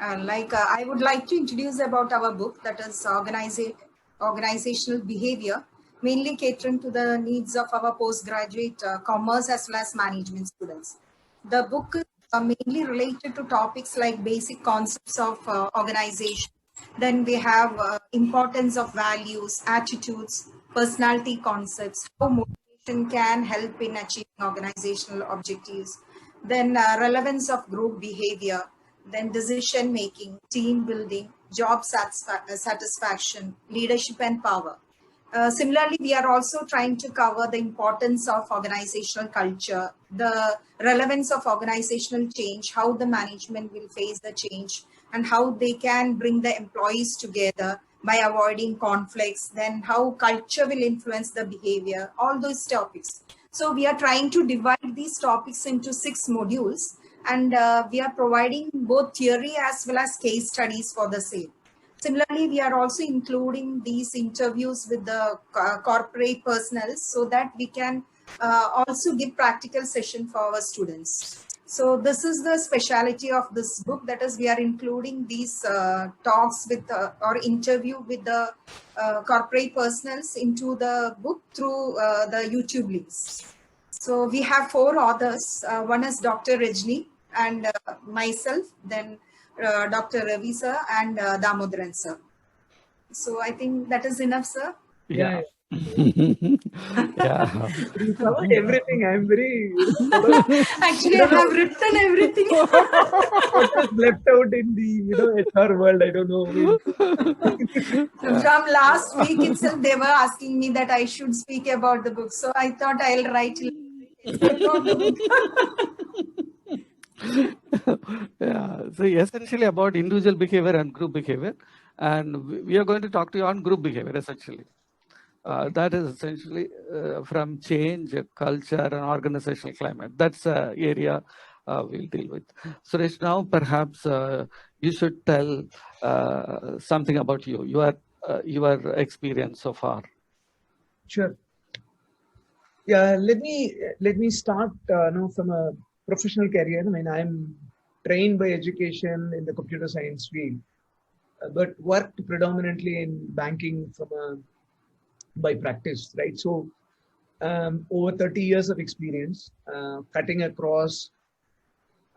I would like to introduce about our book, that is Organizational Behavior, mainly catering to the needs of our postgraduate commerce as well as management students. The book is mainly related to topics like basic concepts of organization. Then we have importance of values, attitudes, personality concepts, how motivation can help in achieving organizational objectives, then relevance of group behavior, then decision making, team building, job satisfaction, leadership and power. Similarly, we are also trying to cover the importance of organizational culture, the relevance of organizational change, how the management will face the change, and how they can bring the employees together by avoiding conflicts, then how culture will influence the behavior, all those topics. So we are trying to divide these topics into 6 modules, and we are providing both theory as well as case studies for the same. Similarly, we are also including these interviews with the corporate personnel so that we can also give practical session for our students. So this is the speciality of this book, that is we are including these talks with or interview with the corporate personnels into the book through the YouTube links. So we have 4 authors. One is Dr. Rajni and myself, then Dr. Ravi sir and Damodaran sir. So I think that is enough, sir. Yeah. Yeah. You covered everything. I'm very Actually, I have written everything. what was left out in the HR world. I don't know. From last week itself, they were asking me that I should speak about the book. So I thought I'll write about the book. Yeah. So essentially about individual behavior and group behavior, and we are going to talk to you on group behavior essentially. That is essentially from change, culture, and organizational climate. That's the area we'll deal with. Suresh, now perhaps you should tell something about you, your experience so far. Sure. Yeah, let me start from a professional career. I mean, I'm trained by education in the computer science field, but worked predominantly in banking by practice, right? So over 30 years of experience, cutting across,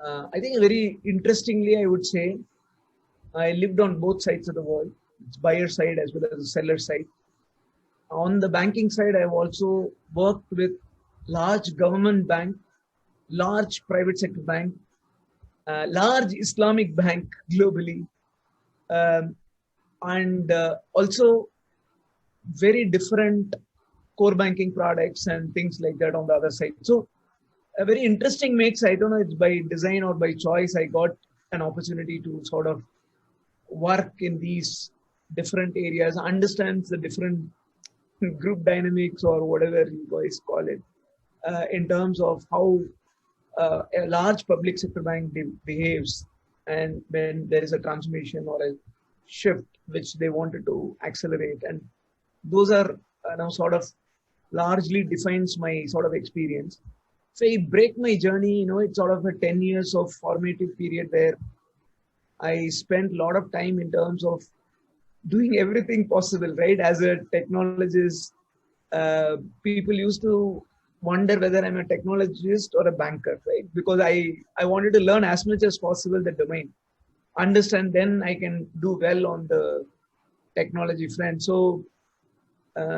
I think very interestingly, I would say, I lived on both sides of the world. It's buyer side as well as the seller side. On the banking side, I've also worked with large government bank, large private sector bank, large Islamic bank globally, and also very different core banking products and things like that on the other side. So a very interesting mix. I don't know, it's by design or by choice. I got an opportunity to sort of work in these different areas, understands the different group dynamics or whatever you guys call it, in terms of how a large public sector bank behaves, and when there is a transformation or a shift which they wanted to accelerate. And those are now sort of largely defines my sort of experience. So I break my journey, it's sort of a 10 years of formative period where I spent a lot of time in terms of doing everything possible, right? As a technologist, people used to wonder whether I'm a technologist or a banker, right? Because I wanted to learn as much as possible the domain, understand, then I can do well on the technology front. So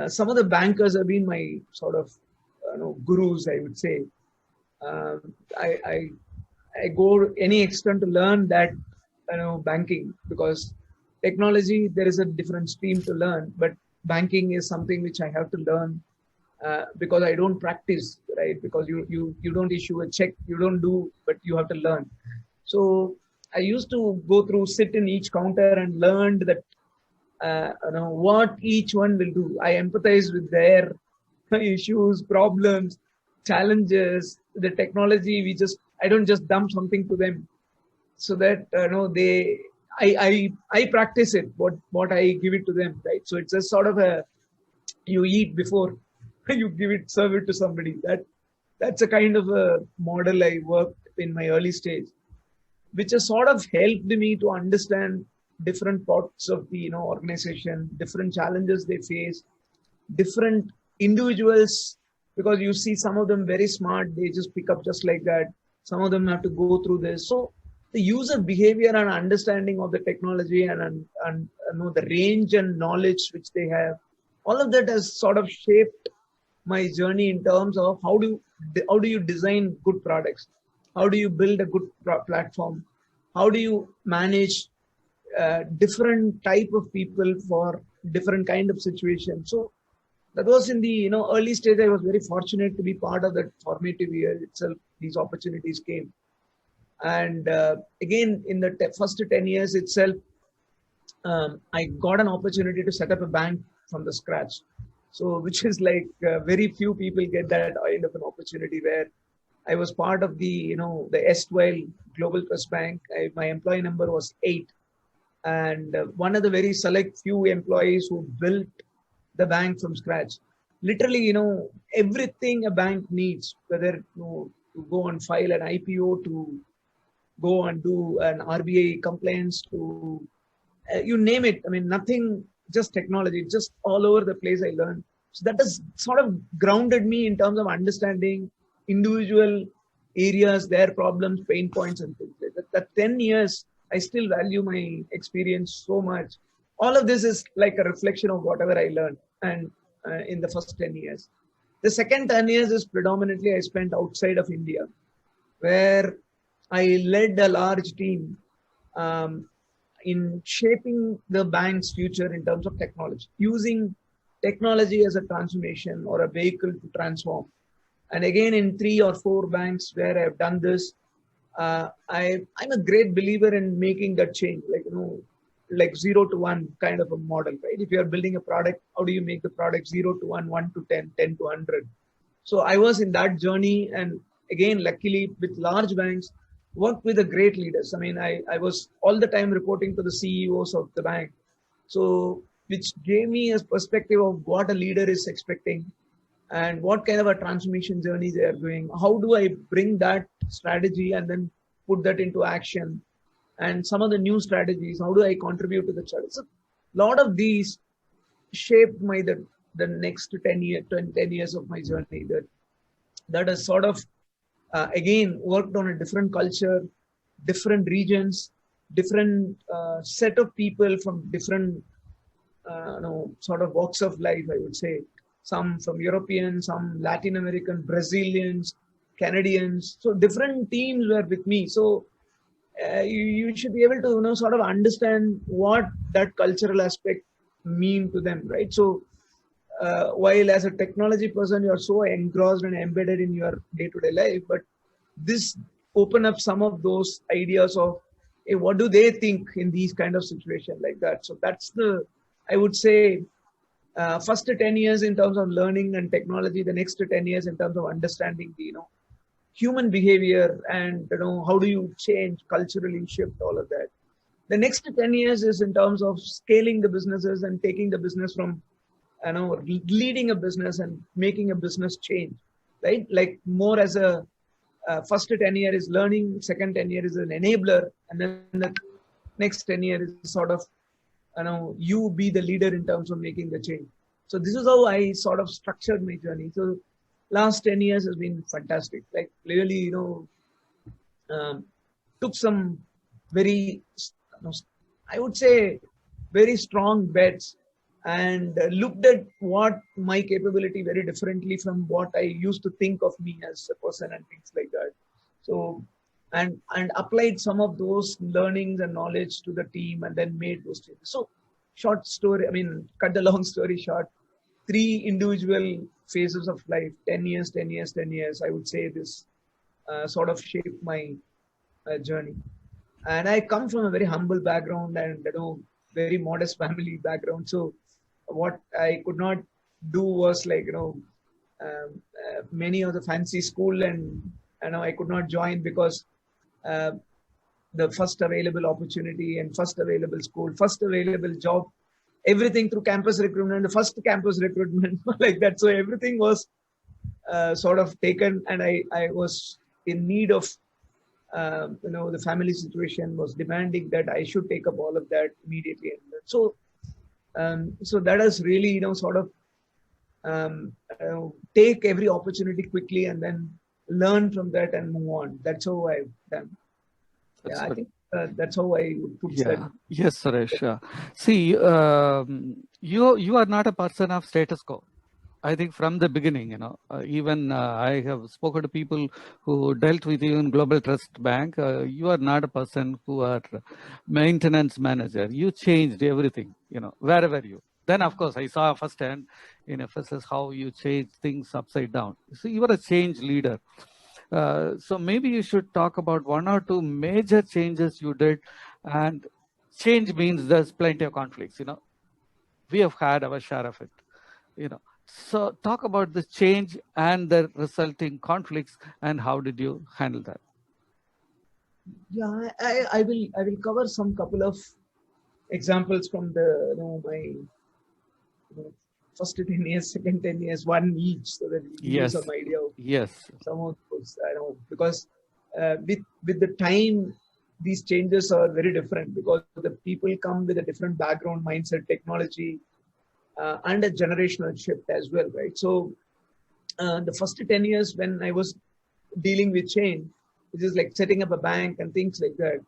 some of the bankers have been my sort of gurus, I would say. I go any extent to learn that banking, because technology there is a different stream to learn, but banking is something which I have to learn because I don't practice, right? Because you don't issue a check, you don't do, but you have to learn. So I used to go through, sit in each counter and learned that what each one will do. I empathize with their issues, problems, challenges, the technology. I don't just dump something to them, so that I practice it. What I give it to them, right? So it's a sort of a, you eat before you serve it to somebody. That's a kind of a model I worked in my early stage. which has sort of helped me to understand different parts of the organization, different challenges they face, different individuals, because you see some of them very smart, they just pick up just like that. Some of them have to go through this. So the user behavior and understanding of the technology and the range and knowledge which they have, all of that has sort of shaped my journey in terms of how do you design good products, how do you build a good platform, how do you manage different type of people for different kind of situations. So that was in the early stage. I was very fortunate to be part of that formative year itself. These opportunities came, and again in the first 10 years itself, I got an opportunity to set up a bank from the scratch. So which is like very few people get that kind of an opportunity, where I was part of the the erstwhile Global Trust Bank. My employee number was 8, and one of the very select few employees who built the bank from scratch. Literally, everything a bank needs, whether to go and file an IPO, to go and do an RBI complaints, to you name it. I mean, nothing, just technology, just all over the place I learned. So that has sort of grounded me in terms of understanding individual areas, their problems, pain points, and things like that. That 10 years, I still value my experience so much. All of this is like a reflection of whatever I learned, and in the first 10 years. The second 10 years is predominantly I spent outside of India, where I led a large team in shaping the bank's future in terms of technology, using technology as a transformation or a vehicle to transform. And again, in 3 or 4 banks where I've done this, I'm a great believer in making that change, like 0 to 1 kind of a model, right? If you're building a product, how do you make the product 0 to 1, 1 to 10, 10 to 100? So I was in that journey, and again, luckily with large banks, worked with the great leaders. I mean, I was all the time reporting to the CEOs of the bank. So which gave me a perspective of what a leader is expecting and what kind of a transformation journey they are doing. How do I bring that strategy and then put that into action? And some of the new strategies, how do I contribute to the strategy? So a lot of these shaped the next 10 years of my journey. That has sort of again worked on a different culture, different regions, different set of people from different sort of walks of life, I would say. Some from European, some Latin American, Brazilians, Canadians. So different teams were with me. So you should be able to sort of understand what that cultural aspect mean to them, right? So while as a technology person you're so engrossed and embedded in your day-to-day life, but this open up some of those ideas of, hey, what do they think in these kind of situations like that? So that's I would say first 10 years in terms of learning and technology, the next 10 years in terms of understanding the human behavior, and how do you change culturally, shift all of that. The next 10 years is in terms of scaling the businesses and taking the business from leading a business and making a business change, right? Like more as a first 10 year is learning, second 10 year is an enabler, and then the next 10 year is sort of you be the leader in terms of making the change. So this is how I sort of structured my journey. So last 10 years has been fantastic. Like really, took some very, I would say, very strong bets, and looked at what my capability very differently from what I used to think of me as a person and things like that. So, and applied some of those learnings and knowledge to the team, and then made those changes. So short story, I mean, cut the long story short, 3 individual phases of life, 10 years, 10 years, 10 years, I would say this sort of shaped my journey. And I come from a very humble background and very modest family background. So what I could not do was like many of the fancy school, and I could not join because the first available opportunity and first available school, first available job, everything through campus recruitment, the first campus recruitment like that. So everything was sort of taken, and I was in need of the family situation was demanding that I should take up all of that immediately. And so that has really, sort of take every opportunity quickly and then learn from that and move on. That's how I've done. That's Yeah, I good. think that's how I would put that. Yeah. Yes, Suresh. See, you are not a person of status quo. I think from the beginning, even I have spoken to people who dealt with you in Global Trust Bank. You are not a person who are maintenance manager. You changed everything, wherever you. Then, of course, I saw firsthand in FSS how you changed things upside down. So you are a change leader. So maybe you should talk about one or two major changes you did. And change means there's plenty of conflicts, we have had our share of it. So talk about the change and the resulting conflicts and how did you handle that? Yeah, I will cover some couple of examples from the my first 10 years, second 10 years, one each, so that we give you Yes. some idea of Yes. some of those. I know, because with the time, these changes are very different because the people come with a different background, mindset, technology, and a generational shift as well, right? So the first 10 years when I was dealing with change, which is like setting up a bank and things like that,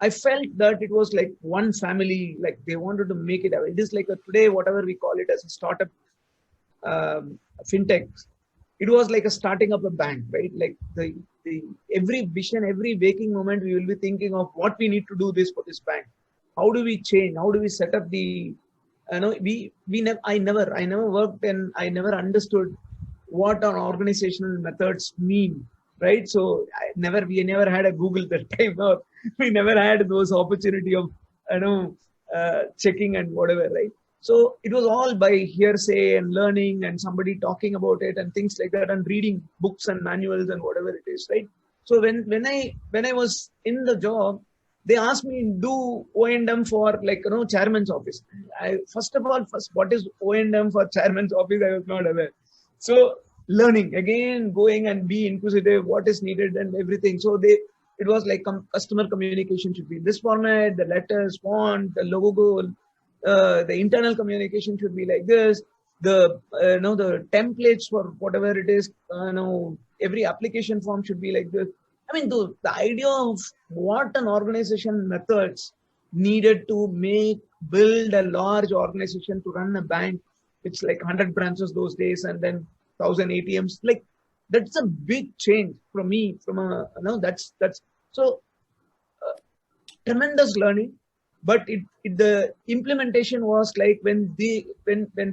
I felt that it was like one family, like they wanted to make it. It is like today, whatever we call it as a startup, fintech, it was like a starting up a bank, right? Like the every vision, every waking moment, we will be thinking of what we need to do this for this bank. How do we change? How do we set up the, we never, I never worked and I never understood what our organizational methods mean, right? So we never had a Google that time, or we never had those opportunity of, checking and whatever, right? So it was all by hearsay and learning and somebody talking about it and things like that, and reading books and manuals and whatever it is, right? So when I was in the job, they asked me do O&M for chairman's office. First of all, what is O&M for chairman's office? I was not aware. So learning again, going and be inquisitive, what is needed and everything. So it was like customer communication should be in this format, the letters, font, the logo, the internal communication should be like this. The templates for whatever it is, every application form should be like this. I mean, the idea of what an organization methods needed to build a large organization to run a bank, it's like 100 branches those days, and then 1,000 ATMs. Like that's a big change from me. That's so tremendous learning. But the implementation was like when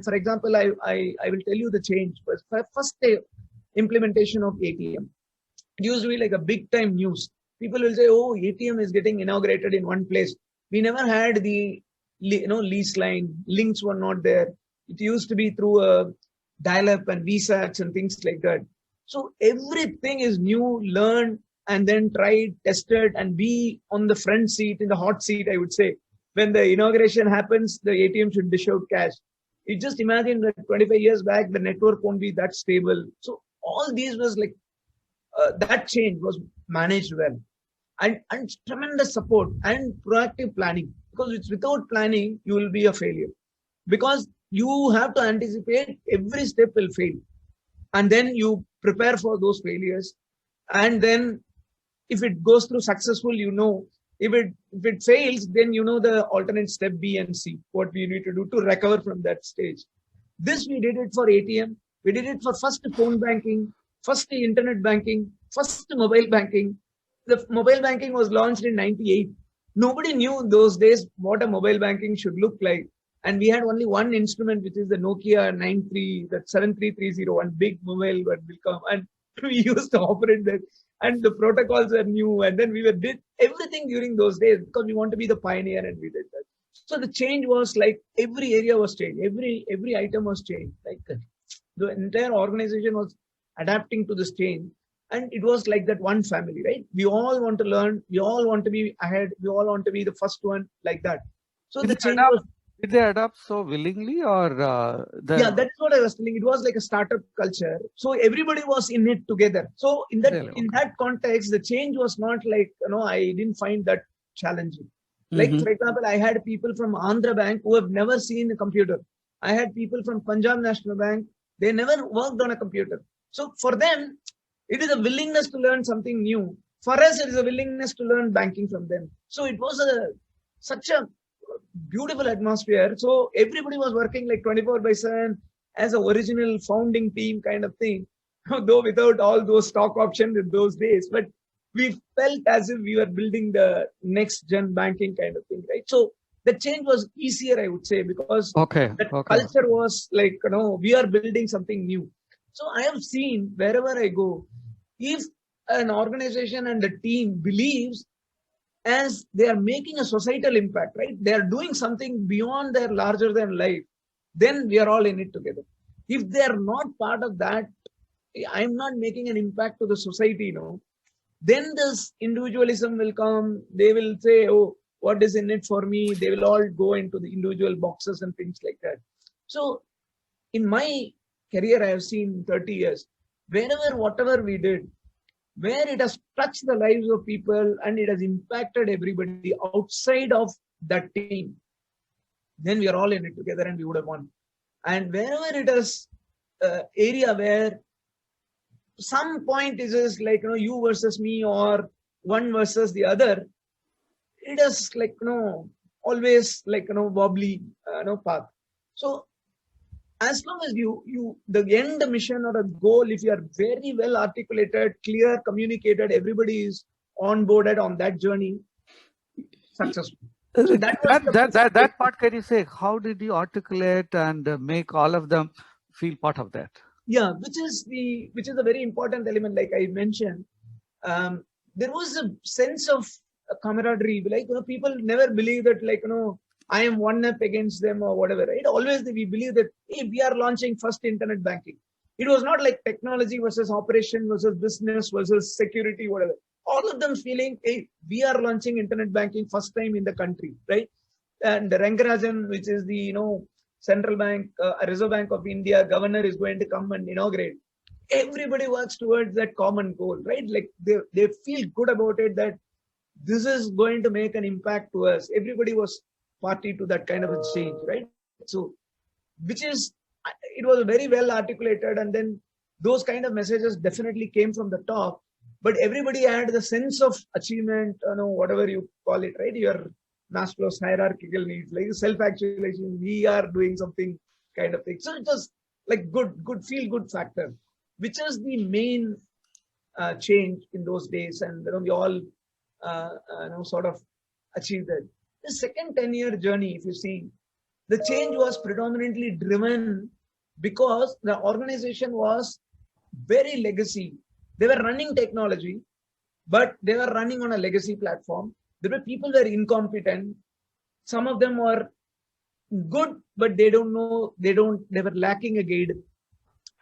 for example, I will tell you the change. First day implementation of ATM, it used to be like a big time news. People will say, oh, ATM is getting inaugurated in one place. We never had the lease line, links were not there. It used to be through a dial-up and VSATs and things like that. So everything is new, learned, and then tried, tested, and be on the front seat, in the hot seat, I would say. When the inauguration happens, the ATM should dish out cash. You just imagine that 25 years back, the network won't be that stable. So all these was like, that change was managed well. And tremendous support and proactive planning. Because it's without planning, you will be a failure. Because you have to anticipate every step will fail. And then you prepare for those failures. And then if it goes through successful, if it fails, then the alternate step B and C, what we need to do to recover from that stage. This we did it for ATM. We did it for first phone banking, first internet banking, first mobile banking. The mobile banking was launched in 98. Nobody knew those days what a mobile banking should look like. And we had only one instrument, which is the Nokia 73301, big mobile that will come. And we used to operate that. And the protocols were new. And then we did everything during those days because we want to be the pioneer, and we did that. So the change was like every area was changed. Every item was changed. Like the entire organization was adapting to this change. And it was like that one family, right? We all want to learn. We all want to be ahead. We all want to be the first one, like that. So the change was Did they adapt so willingly, or Yeah, that is what I was telling. It was like a startup culture, so everybody was in it together. So in that really? in Okay. that context, the change was not like, I didn't find that challenging. Like, Mhm. for example, I had people from Andhra Bank who have never seen a computer. I had people from Punjab National Bank. They never worked on a computer. So for them, it is a willingness to learn something new. For us, it is a willingness to learn banking from them. So it was such a beautiful atmosphere. So everybody was working like 24 by 7 as a original founding team kind of thing, though without all those stock options in those days. But we felt as if we were building the next gen banking kind of thing, right? So the change was easier, I would say, because Okay. that Okay. culture was like, we are building something new. So I have seen wherever I go, if an organization and a team believes as they are making a societal impact, right? They are doing something beyond their larger than life, then we are all in it together. If they are not part of that, I'm not making an impact to the society, then this individualism will come. They will say, oh, what is in it for me? They will all go into the individual boxes and things like that. So in my career, I have seen 30 years, wherever, whatever we did, where it has touched the lives of people and it has impacted everybody outside of that team, then we are all in it together and we would have won. And wherever it is area where some point is just like, you versus me or one versus the other, it is like, always like, wobbly, path. So as long as the end mission or a goal, if you are very well articulated, clear, communicated, everybody is onboarded on that journey, successful. So that was the That best. part, can you say, how did you articulate and make all of them feel part of that? Yeah, which is a very important element. Like I mentioned, there was a sense of camaraderie. Like, people never believe that, like, I am one up against them or whatever, right? Always we believe that, hey, we are launching first internet banking. It was not like technology versus operation versus business versus security, whatever. All of them feeling, hey, we are launching internet banking first time in the country, right? And Rangarajan, which is the, central bank, Reserve Bank of India governor, is going to come and inaugurate. Everybody works towards that common goal, right? Like they feel good about it, that this is going to make an impact to us. Everybody was party to that kind of a change, right? So, which is, it was very well articulated, and then those kind of messages definitely came from the top. But everybody had the sense of achievement, whatever you call it, right? Your Maslow's hierarchical needs, like self-actualization. We are doing something kind of thing. So it was like good feel good factor, which is the main change in those days, and we all sort of achieved that. The second 10-year journey, if you see, the change was predominantly driven because the organization was very legacy. They were running technology, but they were running on a legacy platform. There were people were incompetent. Some of them were good, but they were lacking a guide.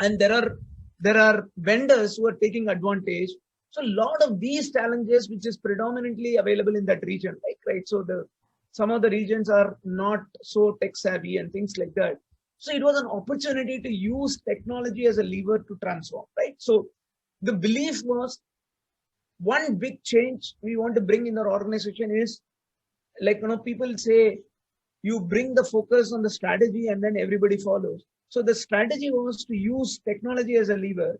And there are vendors who are taking advantage. So a lot of these challenges, which is predominantly available in that region, right? So some of the regions are not so tech savvy and things like that. So it was an opportunity to use technology as a lever to transform, right? So the belief was, one big change we want to bring in our organization is, like, people say, you bring the focus on the strategy and then everybody follows. So the strategy was to use technology as a lever,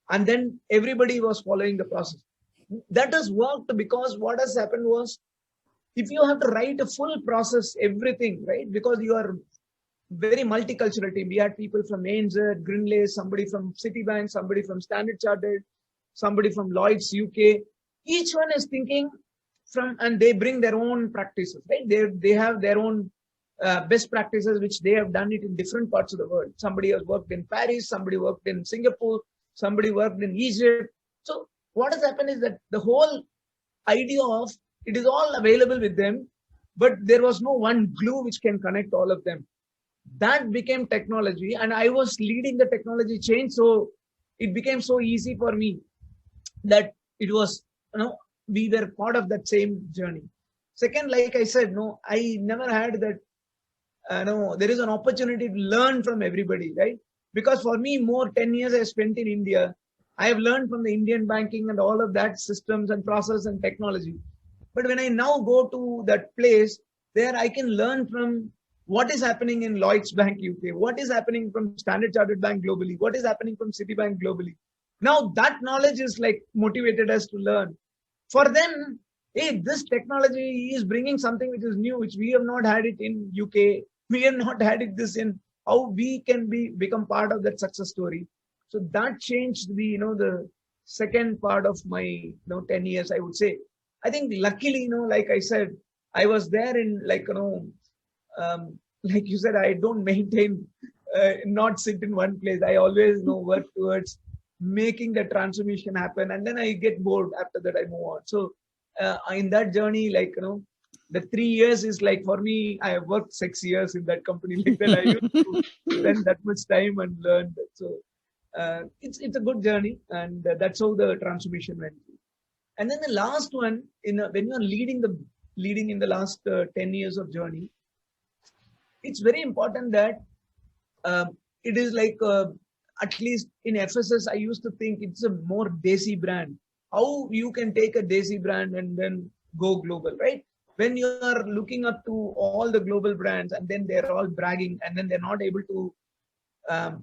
and then everybody was following the process. That has worked because what has happened was, if you have to write a full process, everything, right? Because you are very multicultural team. We had people from ANZ, Greenlace, somebody from Citibank, somebody from Standard Chartered, somebody from Lloyd's UK. Each one is thinking from, and they bring their own practices, right? They have their own best practices, which they have done it in different parts of the world. Somebody has worked in Paris, somebody worked in Singapore, somebody worked in Egypt. So what has happened is that the whole idea of it is all available with them, but there was no one glue which can connect all of them. That became technology, and I was leading the technology change. So it became so easy for me that it was, we were part of that same journey. Second, like I said, no, I never had that no, there is an opportunity to learn from everybody, right? Because for me, more 10 years I spent in India, I have learned from the Indian banking and all of that systems and process and technology. But when I now go to that place, there I can learn from what is happening in Lloyd's Bank UK, what is happening from Standard Chartered Bank globally, what is happening from Citibank globally. Now that knowledge is like motivated us to learn. For them, hey, this technology is bringing something which is new, which we have not had it in UK. We have not had it this in how we can become part of that success story. So that changed the second part of my 10 years, I would say. I think luckily, like I said, I was there in like you said, I don't maintain, not sit in one place. I always work towards making the transformation happen. And then I get bored after that, I move on. So in that journey, the 3 years is like for me, I have worked 6 years in that company. Like that, I used to spend that much time and learn that. So it's a good journey. And that's how the transformation went. And then the last one, when you are leading in the last 10 years of journey, it's very important that it is like at least in FSS, I used to think it's a more desi brand. How you can take a desi brand and then go global, right? When you are looking up to all the global brands and then they're all bragging and then they're not able to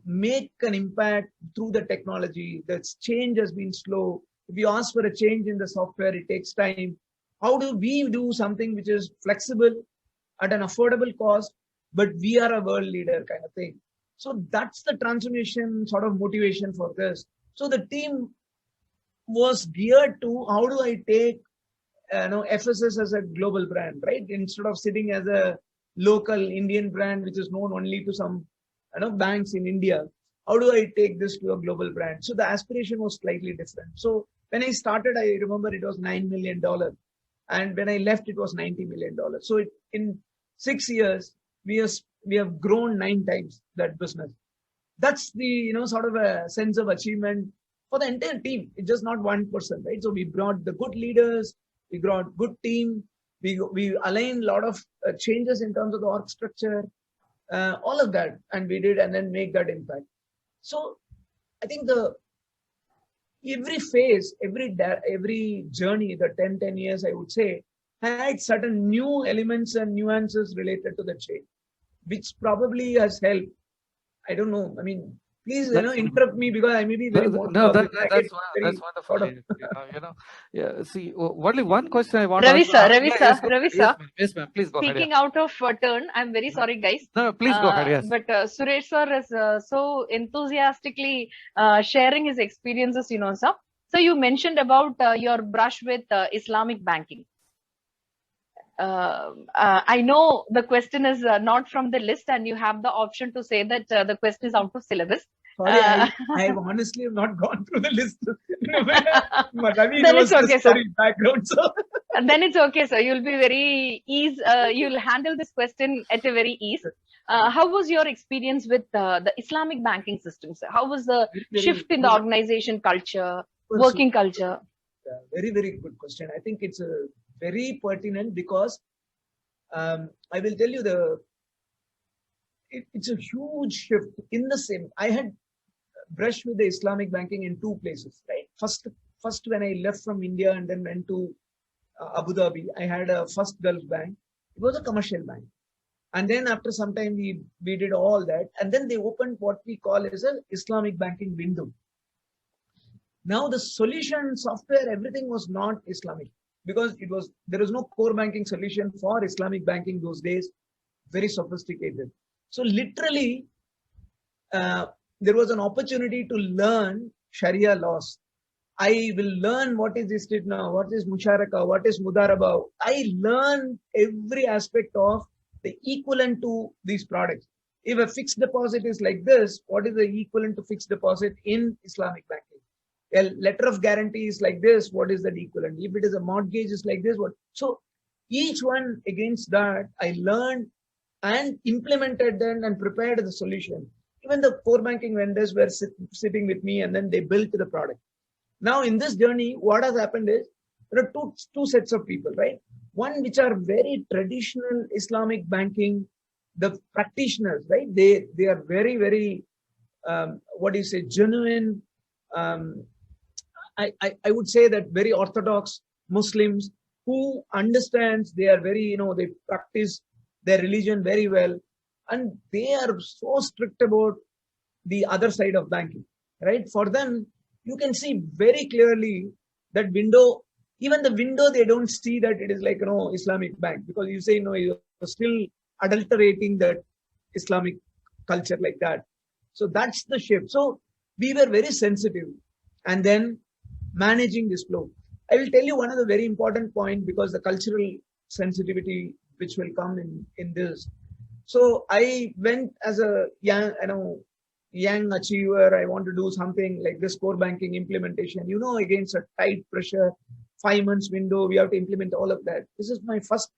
make an impact through the technology, the change has been slow. If you ask for a change in the software, it takes time. How do we do something which is flexible at an affordable cost, but we are a world leader kind of thing? So that's the transformation sort of motivation for this. So the team was geared to how do I take FSS as a global brand, right? Instead of sitting as a local Indian brand, which is known only to some banks in India, how do I take this to a global brand? So the aspiration was slightly different. So when I started, I remember it was $9 million. And when I left, it was $90 million. So in 6 years, we have grown 9 times that business. That's the, sort of a sense of achievement for the entire team. It's just not one person, right? So we brought the good leaders, we brought good team, we aligned a lot of changes in terms of the org structure, all of that. And we did, and then make that impact. So I think every phase, every journey, the 10 years, I would say, had certain new elements and nuances related to the change, which probably has helped. I don't know. I mean, please, interrupt me because I may be very no, that's wonderful. Yeah. See, only one question I want Ravi to sir, ask. Ravi sir, Ravi sir. Yes, ma'am. Please go ahead. Speaking out of turn, I'm very sorry, guys. No, please go ahead. Yes. But Suresh sir is so enthusiastically sharing his experiences, sir. So you mentioned about your brush with Islamic banking. I know the question is not from the list, and you have the option to say that the question is out of syllabus. Sorry, I have honestly not gone through the list. Ravi Then knows it's okay, the story background, so. And then it's okay, sir. You'll be very easy. You'll handle this question at a very ease. How was your experience with the Islamic banking system, sir? How was the shift in the organization culture, working culture? Very, very good question. I think it's a very pertinent because I will tell you it's a huge shift in the same. I had brushed with the Islamic banking in 2 places, right? First when I left from India and then went to Abu Dhabi, I had a first Gulf bank. It was a commercial bank. And then after some time, we did all that. And then they opened what we call as an Islamic banking window. Now the solution, software, everything was not Islamic because there was no core banking solution for Islamic banking those days, very sophisticated. So literally, there was an opportunity to learn Sharia laws. I will learn what is istithna, what is musharaka, what is mudaraba. I learned every aspect of the equivalent to these products. If a fixed deposit is like this, what is the equivalent to fixed deposit in Islamic banking? A letter of guarantee is like this, what is that equivalent? If it is a mortgage, is like this, what? So each one against that, I learned and implemented them and prepared the solution. Even the core banking vendors were sitting with me and then they built the product. Now in this journey, what has happened is there are two sets of people, right? One which are very traditional Islamic banking, the practitioners, right? They are very, very, what do you say, genuine. Um, I would say that very orthodox Muslims who understands, they are very, they practice their religion very well, and they are so strict about the other side of banking, right? For them, you can see very clearly that window, even the window, they don't see that it is like, Islamic bank, because you say, you're still adulterating that Islamic culture like that. So that's the shift. So we were very sensitive, and then managing this flow. I will tell you one of the very important point, because the cultural sensitivity which will come in this. So I went as a young achiever. I want to do something like this core banking implementation, against a tight pressure, 5 months window, we have to implement all of that. This is my first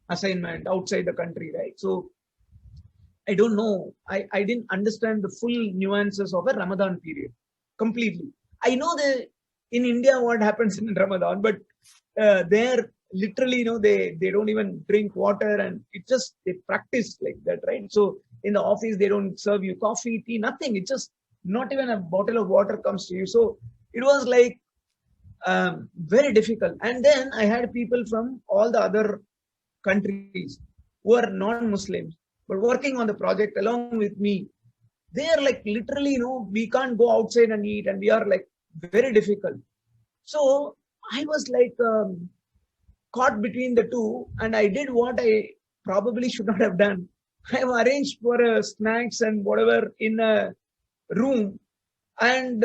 assignment outside the country, right? So I don't know. I didn't understand the full nuances of a Ramadan period completely. I know in India what happens in Ramadan, but there literally, they don't even drink water, and it just, they practice like that, right? So in the office, they don't serve you coffee, tea, nothing. It's just not even a bottle of water comes to you. So it was like very difficult. And then I had people from all the other countries who are non-Muslims, but working on the project along with me. They are like literally, we can't go outside and eat, and we are like very difficult. So I was like caught between the two, and I did what I probably should not have done. I have arranged for snacks and whatever in a room, and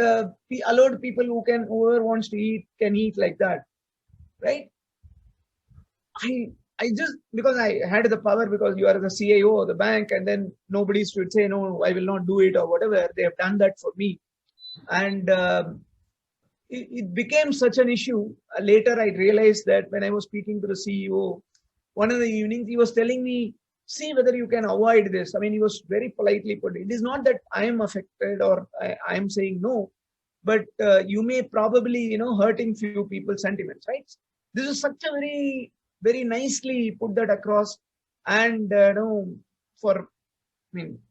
we allowed people whoever wants to eat can eat like that, right? I just, because I had the power, because you are the CIO of the bank, and then nobody should say, no, I will not do it or whatever. They have done that for me. And it became such an issue. Later, I realized that when I was speaking to the CEO, one of the evenings, he was telling me, see whether you can avoid this. I mean, he was very politely put. It is not that I am affected or I am saying no, but you may probably, hurting few people's sentiments, right? This is such a very, very nicely put that across. And,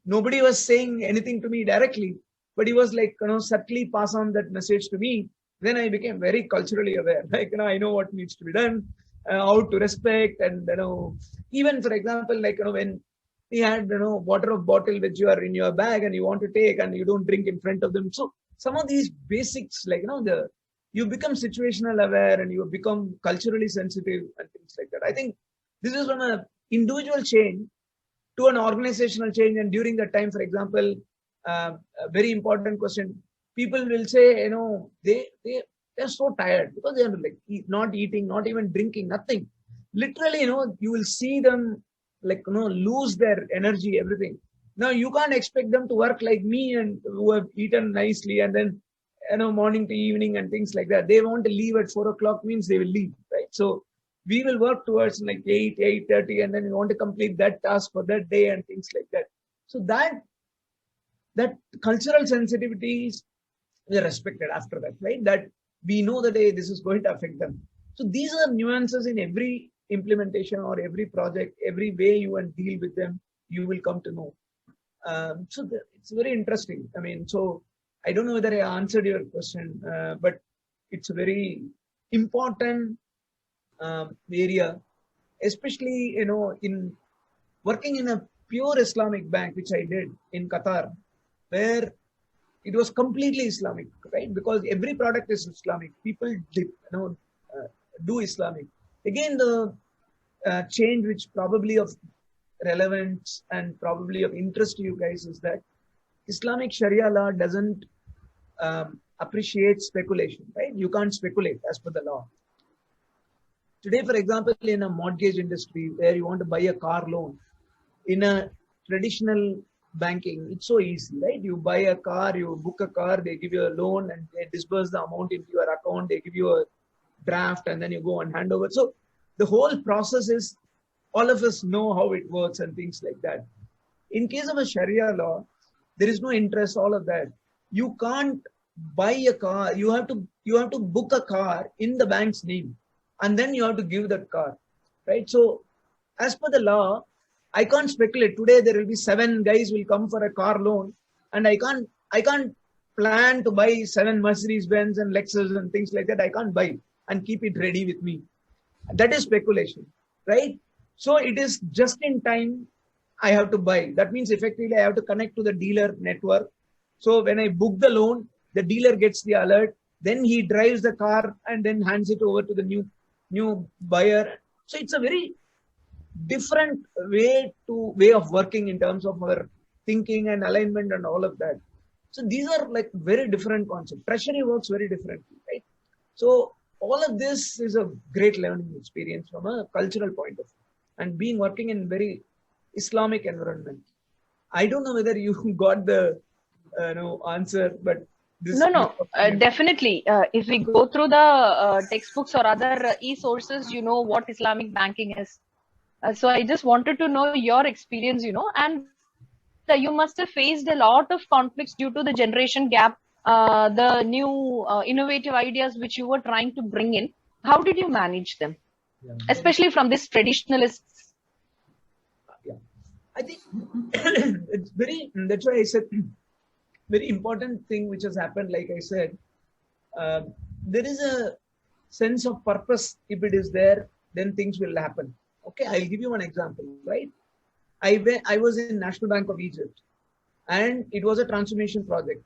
nobody was saying anything to me directly, but he was like, subtly pass on that message to me. Then I became very culturally aware. Like, I know what needs to be done, how to respect. And, even for example, like, when we had, water of bottle which you are in your bag and you want to take, and you don't drink in front of them. So some of these basics, like, you become situational aware, and you become culturally sensitive and things like that. I think this is from an individual change to an organizational change. And during that time, for example, a very important question, people will say, they're so tired because they're like not eating, not even drinking, nothing. Literally, you will see them like, lose their energy, everything. Now you can't expect them to work like me, and who have eaten nicely, and then, morning to evening and things like that. They want to leave at 4 o'clock, means they will leave, right? So we will work towards like 8:30, and then we want to complete that task for that day and things like that. So that cultural sensitivities were respected after that, right? That we know that, hey, this is going to affect them. So these are nuances in every implementation or every project, every way you and deal with them, you will come to know. It's very interesting. I mean, so I don't know whether I answered your question, but it's a very important area, especially, in working in a pure Islamic bank, which I did in Qatar, where it was completely Islamic, right? Because every product is Islamic. People do Islamic. Again, the change which probably of relevance and probably of interest to you guys is that Islamic Sharia law doesn't appreciate speculation, right? You can't speculate as per the law. Today, for example, in a mortgage industry where you want to buy a car loan, in a traditional banking, it's so easy, right? You buy a car, you book a car, they give you a loan, and they disburse the amount into your account, they give you a draft, and then you go and hand over. So the whole process is, all of us know how it works and things like that. In case of a Sharia law, there is no interest, all of that. You can't buy a car. You have to book a car in the bank's name, and then you have to give that car, right? So as per the law, I can't speculate. Today there will be 7 guys will come for a car loan, and I can't plan to buy 7 Mercedes Benz and Lexus and things like that. I can't buy and keep it ready with me. That is speculation, right? So it is just in time I have to buy. That means effectively I have to connect to the dealer network. So when I book the loan, the dealer gets the alert, then he drives the car and then hands it over to the new buyer. So it's a very different way of working in terms of our thinking and alignment and all of that. So these are like very different concepts. Treasury works very differently, right? So all of this is a great learning experience from a cultural point of view, and being working in very Islamic environment. I don't know whether you got the answer, but this No, definitely. If we go through the textbooks or other e-sources, you know what Islamic banking is. So I just wanted to know your experience, and you must have faced a lot of conflicts due to the generation gap, the new innovative ideas which you were trying to bring in. How did you manage them, especially from these traditionalists? Yeah, I think it's that's why I said very important thing which has happened. Like I said, there is a sense of purpose. If it is there, then things will happen. Okay, I'll give you one example, right? I was in National Bank of Egypt, and it was a transformation project.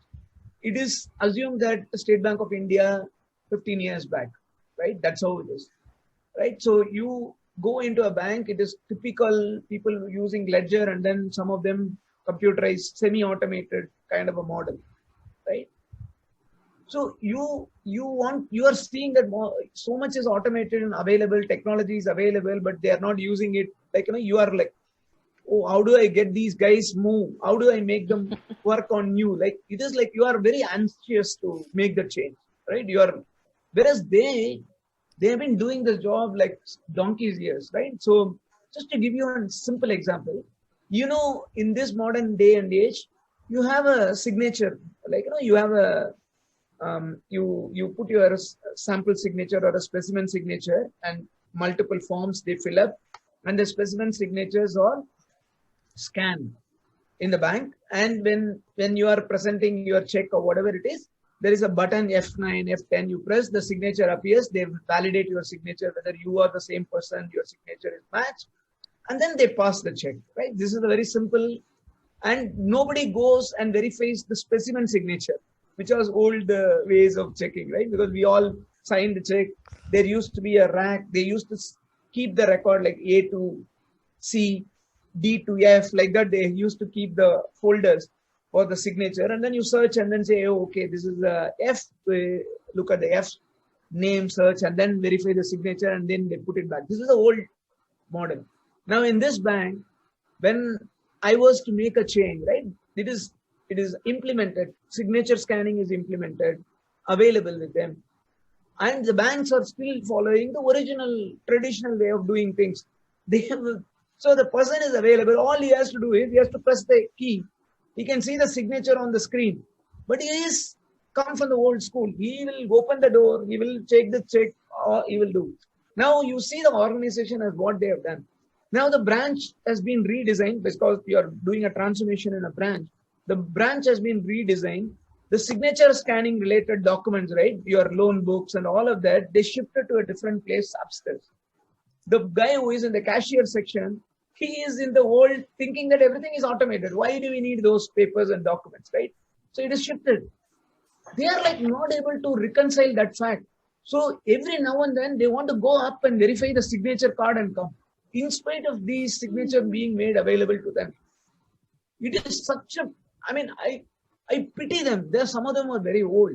It is assumed that State Bank of India 15 years back, right? That's how it is, right? So you go into a bank, it is typical people using ledger, and then some of them computerized, semi-automated kind of a model, right? So you are seeing that so much is automated and available, technology is available, but they are not using it. Like, you are like, oh, how do I get these guys move? How do I make them work on you? Like, it is like you are very anxious to make the change, right? Whereas they have been doing the job like donkey's years, right? So just to give you a simple example, in this modern day and age, you have a signature, like, you have a, you put your sample signature or a specimen signature, and multiple forms they fill up, and the specimen signatures are scanned in the bank. And when you are presenting your check or whatever it is, there is a button F9, F10, you press, the signature appears, they validate your signature, whether you are the same person, your signature is matched, and then they pass the check, right? This is a very simple, and nobody goes and verifies the specimen signature, which was old ways of checking, right? Because we all signed the check. There used to be a rack. They used to keep the record like A to C, D to F, like that. They used to keep the folders for the signature, and then you search and then say, oh, okay, this is the F. Look at the F name, search, and then verify the signature, and then they put it back. This is the old model. Now in this bank, when I was to make a change, right? It is implemented. Signature scanning is implemented, available with them. And the banks are still following the original traditional way of doing things. So the person is available. All he has to do is he has to press the key. He can see the signature on the screen. But he is come from the old school. He will open the door. He will take the check. Or he will do. Now you see the organization as what they have done. Now the branch has been redesigned because you are doing a transformation in a branch. The branch has been redesigned. The signature scanning related documents, right? Your loan books and all of that, they shifted to a different place upstairs. The guy who is in the cashier section, he is in the old thinking that everything is automated. Why do we need those papers and documents, right? So it is shifted. They are like not able to reconcile that fact. So every now and then they want to go up and verify the signature card and come. In spite of these signature being made available to them. It is such a, I pity them. Some of them are very old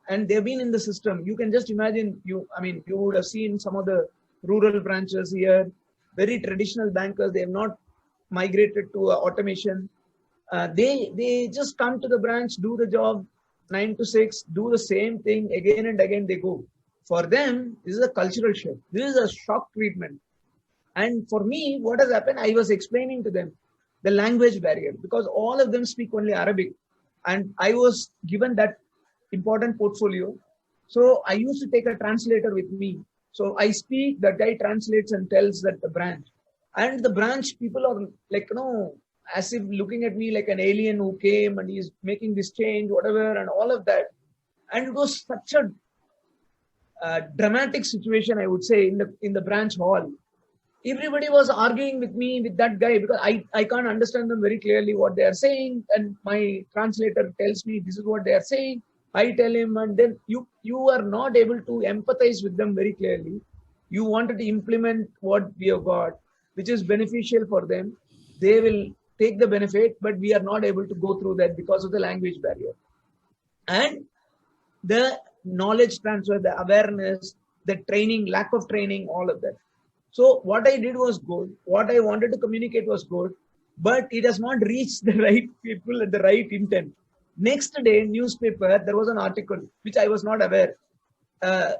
and they've been in the system. You can just imagine, you would have seen some of the rural branches here, very traditional bankers. They have not migrated to automation. They just come to the branch, do the job 9 to 6, do the same thing again and again they go. For them, this is a cultural shift. This is a shock treatment. And for me, what has happened, I was explaining to them the language barrier because all of them speak only Arabic. And I was given that important portfolio. So I used to take a translator with me. So I speak, the guy translates and tells that the branch. And the branch people are like, as if looking at me like an alien who came and he's making this change, whatever, and all of that. And it was such a dramatic situation, I would say, in the branch hall. Everybody was arguing with me with that guy because I can't understand them very clearly what they are saying, and my translator tells me this is what they are saying. I tell him, and then you are not able to empathize with them very clearly. You wanted to implement what we have got, which is beneficial for them. They will take the benefit, but we are not able to go through that because of the language barrier. And the knowledge transfer, the awareness, the training, lack of training, all of that. So what I did was good. What I wanted to communicate was good, but it has not reached the right people at the right intent. Next day, newspaper, there was an article which I was not aware. Uh,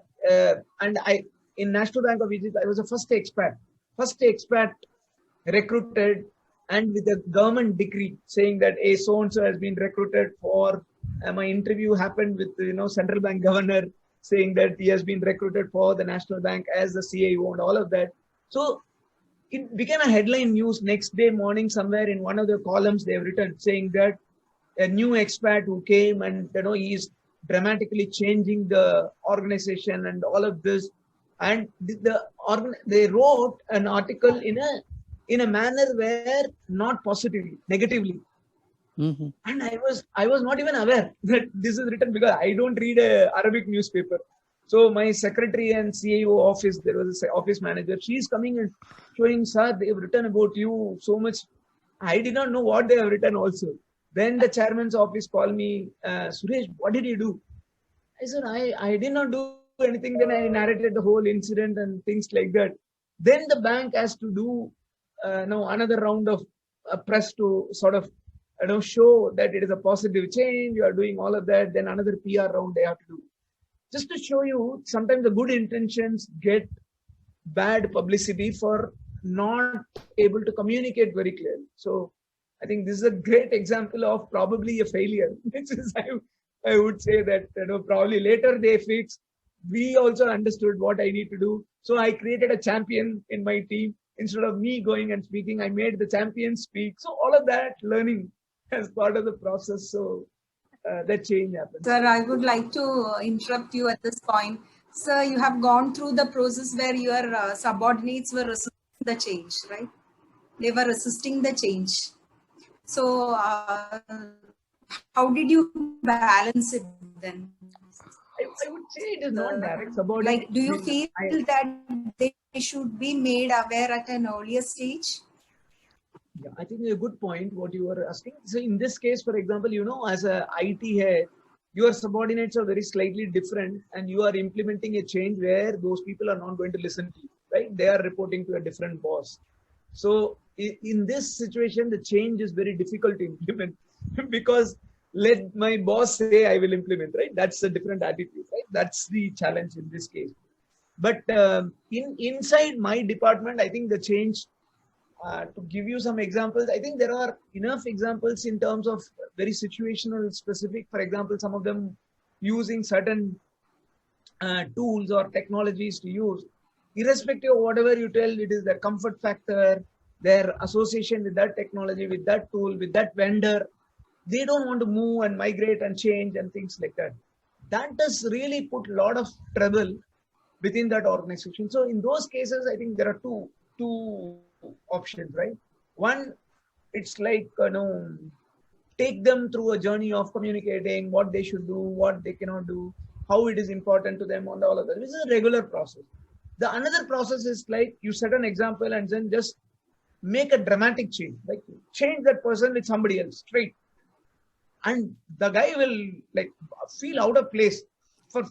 and I, in National Bank of Egypt, I was the first expat recruited, and with a government decree saying that a so-and-so has been recruited for, my interview happened with, central bank governor saying that he has been recruited for the National Bank as the CIO and all of that. So it became a headline news next day morning. Somewhere in one of the columns they have written saying that a new expat who came and he is dramatically changing the organization and all of this. And they wrote an article in a manner where not positively, negatively. Mm-hmm. And I was not even aware that this is written because I don't read a Arabic newspaper. So my secretary and CIO office, there was an office manager. She's coming and showing, sir, they've written about you so much. I did not know what they have written also. Then the chairman's office called me, Suresh, what did you do? I said, I did not do anything. Then I narrated the whole incident and things like that. Then the bank has to do another round of press to sort of show that it is a positive change. You are doing all of that. Then another PR round they have to do. Just to show you, sometimes the good intentions get bad publicity for not able to communicate very clearly. So I think this is a great example of probably a failure, which is I would say that probably later they fixed. We also understood what I need to do. So I created a champion in my team. Instead of me going and speaking, I made the champion speak. So all of that learning as part of the process. So that change happens. Sir, I would like to interrupt you at this point. Sir, you have gone through the process where your subordinates were resisting the change, right? They were resisting the change. So how did you balance it then? I would say it is not direct subordinate. Like, do you feel that they should be made aware at an earlier stage? Yeah, I think a good point what you were asking. So in this case, for example, as a IT head, your subordinates are very slightly different, and you are implementing a change where those people are not going to listen to you, right? They are reporting to a different boss. So in this situation, the change is very difficult to implement because let my boss say I will implement, right? That's a different attitude, right? That's the challenge in this case. But inside my department, I think the change, to give you some examples, I think there are enough examples in terms of very situational specific. For example, some of them using certain tools or technologies to use, irrespective of whatever you tell, it is their comfort factor, their association with that technology, with that tool, with that vendor. They don't want to move and migrate and change and things like that. That does really put a lot of trouble within that organization. So in those cases, I think there are two options, right? One, it's like, take them through a journey of communicating what they should do, what they cannot do, how it is important to them, and all of that. This is a regular process. The another process is like you set an example and then just make a dramatic change, like change that person with somebody else straight. And the guy will like feel out of place. For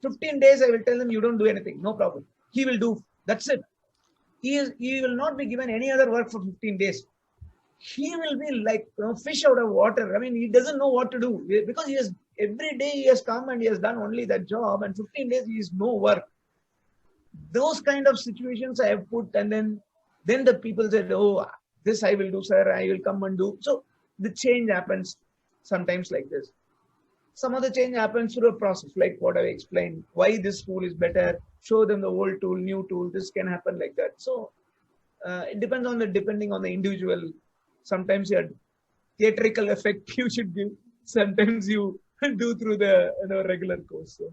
15 days, I will tell him, you don't do anything, no problem. He will do, that's it. He will not be given any other work for 15 days. He will be like fish out of water. I mean, he doesn't know what to do because every day he has come and he has done only that job, and 15 days he is no work. Those kind of situations I have put, and then the people said, oh, this I will do, sir, I will come and do. So the change happens sometimes like this. Some other change happens through a process, like what I explained, why this tool is better, show them the old tool, new tool, this can happen like that. So it depends on depending on the individual. Sometimes your theatrical effect you should give. Sometimes you do through the regular course. So.